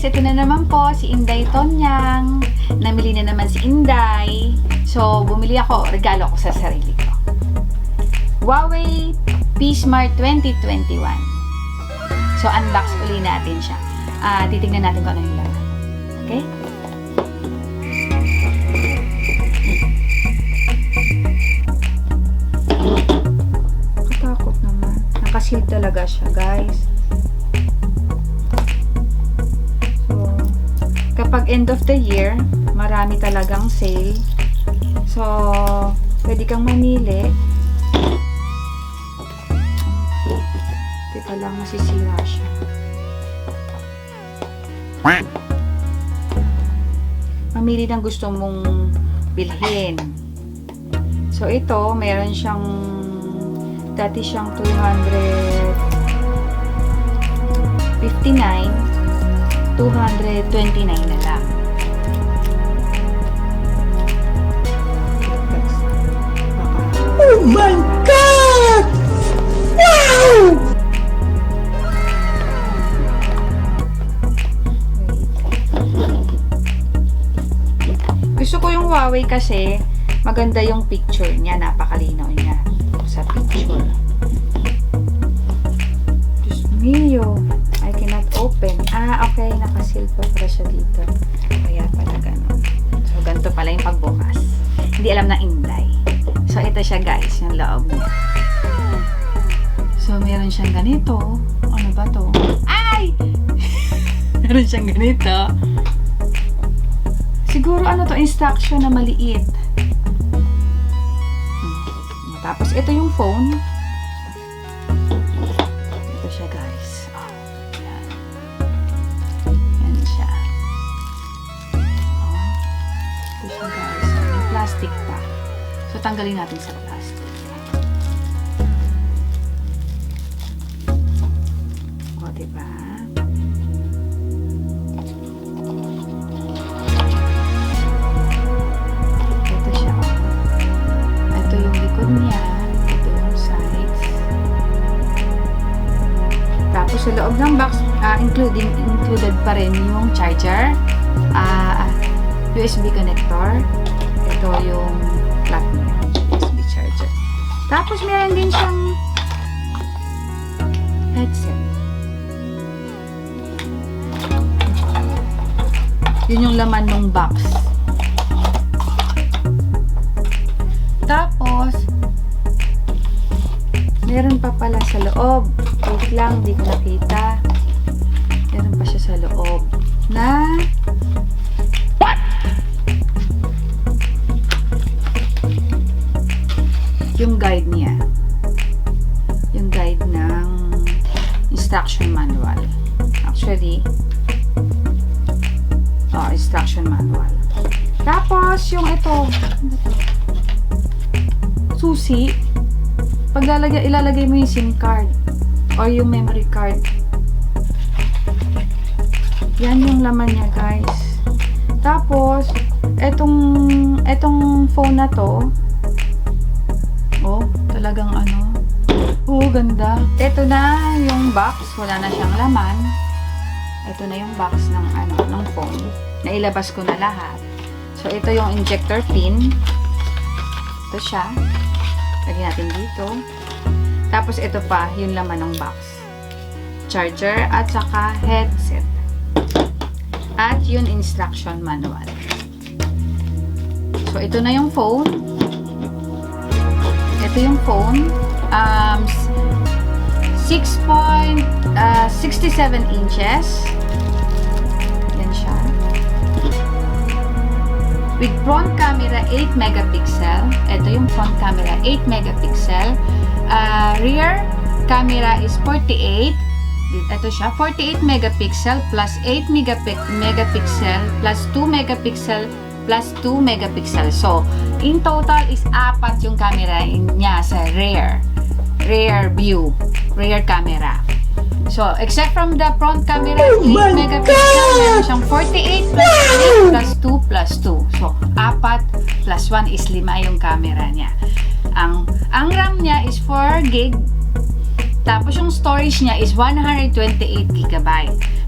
guys, ito na naman po si Inday Tonyang. Namili na naman si Inday. So, bumili ako, regalo ko sa sarili ko. Huawei P-Smart 2021. So, unbox uli natin siya. Titignan natin kung ano yung laman. Okay? Katakot naman. Nakaseal talaga siya, guys. Kapag end of the year, marami talagang sale. So, pwede kang mamili. Hindi pa lang masisira siya. Mamili ng gusto mong bilhin. So, ito, meron siyang dati siyang 259. 229 na lang. Oh my God! Wow! Gusto ko yung Huawei kasi maganda yung picture niya, napakalinaw niya sa picture. Diyos mio, I cannot open. Okay, nakasil pa pala siya dito. Kaya pala ganun. So, ganito pala yung pagbukas. Hindi alam na Inday. So, ito siya guys, yung loob niya. So, meron siyang ganito. Ano ba to? Ay! Meron siyang ganito. Siguro ano to, instruction na maliit. Tapos, ito yung phone. Ito siya guys. Yan. Yan siya. Ito siya guys. May plastic pa. So, tanggalin natin sa plastic. O, diba? Ito siya. Ito yung likod niya. Ito yung sides. Tapos, sa loob ng box, included pa rin yung charger, USB connector. Ito yung plug niya. USB charger. Tapos, meron din siyang headset. Yun yung laman ng box. Tapos, meron pa pala sa loob. Wait lang, hindi ko nakita. Meron pa siya sa loob na yung guide niya. Yung guide ng instruction manual. Actually, instruction manual. Tapos, yung ito, susi. Pag ilalagay mo yung SIM card or yung memory card. Yan yung laman niya, guys. Tapos, etong phone na to, talagang ganda. Ito na yung box, wala na siyang laman. Ito na yung box ng phone. Nailabas ko na lahat. So, ito yung injector pin. Ito siya. Lagyan natin dito. Tapos, ito pa, yung laman ng box. Charger at saka headset. At yung instruction manual. So, ito na yung phone. Ito yung phone. 6.67 inches. Yan siya. With front camera 8 megapixel. Ito yung front camera 8 megapixel. Rear camera is 48. Ito siya, 48 megapixel plus 8 megapixel plus 2 megapixel plus 2 megapixel. So, in total is 4 yung camera niya sa rear view, rear camera. So, except from the front camera, 8 megapixel, meron siyang 48 plus 8 plus 2 plus 2. So, 4 plus 1 is 5 yung camera niya. Ang RAM niya is 4 gig. Tapos yung storage niya is 128 GB.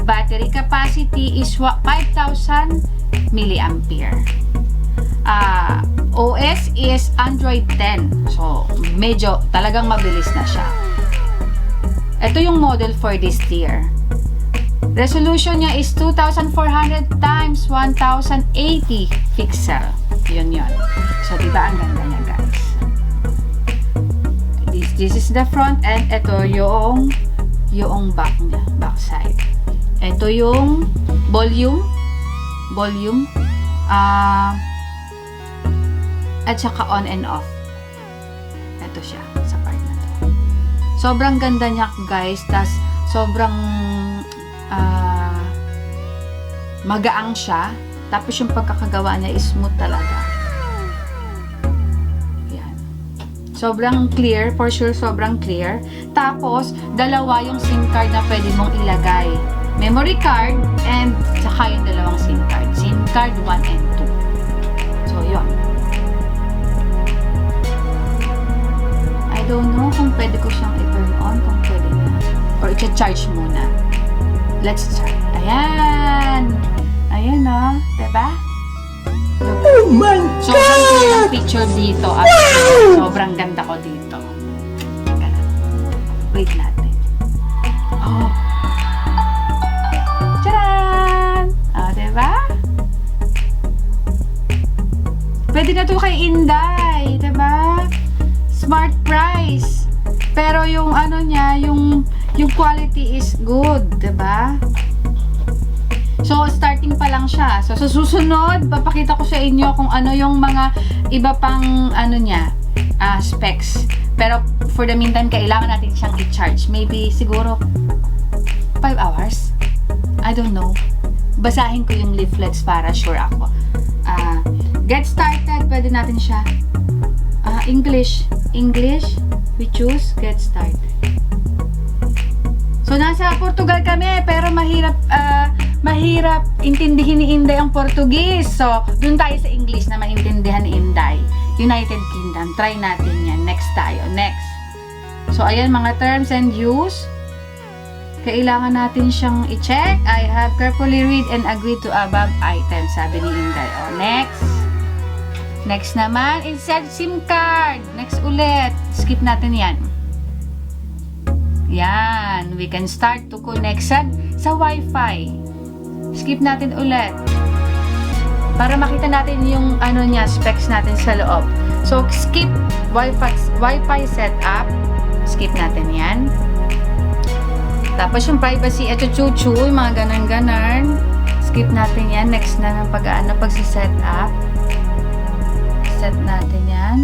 Battery capacity is 5,000 milliampere. OS is Android 10. So, medyo talagang mabilis na siya. Ito yung model for this tier. Resolution niya is 2,400 times 1,080 pixel. Yun. So, diba ang ganda niya, guys? This is the front and ito yung back niya, back side. Ito yung volume, at saka on and off. Ito siya, sa part na to. Sobrang ganda niya, guys. Tas, sobrang magaang siya. Tapos yung pagkakagawa niya is smooth talaga. Yan. Sobrang clear. For sure, sobrang clear. Tapos, dalawa yung SIM card na pwede mong ilagay. Memory card and saka yung dalawang SIM card. SIM card 1 and 2. So, yun. I don't know kung pwede ko siyang i-turn on, kung pwede na. Or i-charge muna. Let's try. Ayan! Ayan o. Diba? Oh my Sobrang clear God! ng picture dito. At sobrang ganda ko dito. Teka lang. Wait natin. Oh. Tcharan! Diba? Pwede na to kay Inday. Diba? Smart price. Pero yung ano niya, yung quality is good. Diba? So, starting pa lang siya. So, sa susunod, papakita ko sa inyo kung ano yung mga iba pang ano niya, specs. Pero, for the meantime, kailangan natin siyang i-charge. Maybe, siguro, 5 hours? I don't know. Basahin ko yung leaflets para sure ako. Get started, pwede natin siya. English, we choose get started. So, nasa Portugal kami, pero mahirap intindihin ni Inday ang Portuguese. So, dun tayo sa English na maintindihan ni Inday. United Kingdom. Try natin yan. Next tayo. Next. So, ayan mga terms and use. Kailangan natin siyang i-check. I have carefully read and agreed to above items. Sabi ni Inday. Next. Next naman, insert SIM card. Next ulit. Skip natin yan. Yan. We can start to connect sa Wi-Fi. Skip natin ulit. Para makita natin yung ano niya, specs natin sa loob. So, skip Wi-Fi setup. Skip natin yan. Tapos yung privacy, ito chuchu, yung mga ganan-ganan. Skip natin yan. Next na ng pagsiset up. Set natin yan.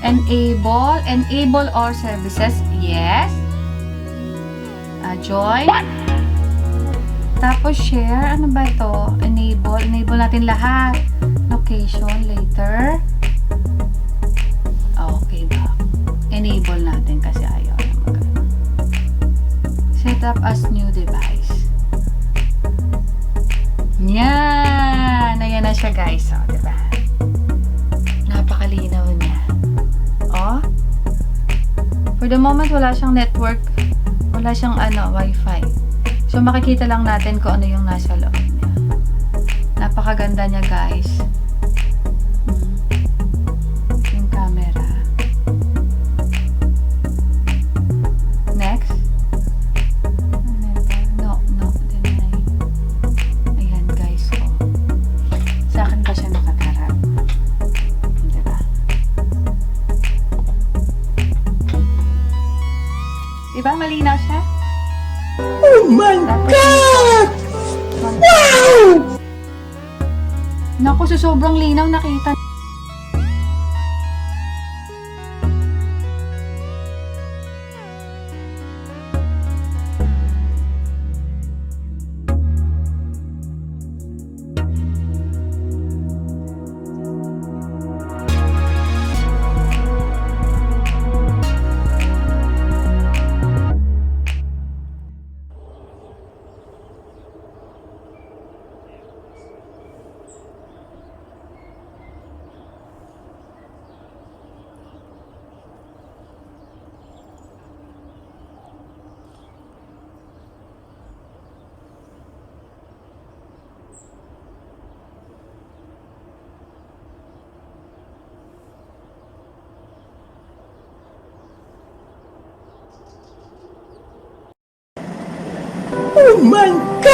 Enable all services. Yes. Join. Tapos share. Ano ba ito? Enable natin lahat. Location later. Okay ba? Enable natin kasi ayaw na magano. Set up as new device. Yan. Ayan na siya, guys. Diba? Napakalinaw niya. For the moment, wala siyang network. Wala siyang Wi-Fi. So, makikita lang natin kung ano yung nasa loob niya. Napakaganda niya, guys. Yung camera. Next. No. Deny. Ayan, guys. Sa akin ba siya nakatarap? Diba? Diba? Malinaw siya? Oh my God! Wow! Naku, so sobrang linaw nakita. my God!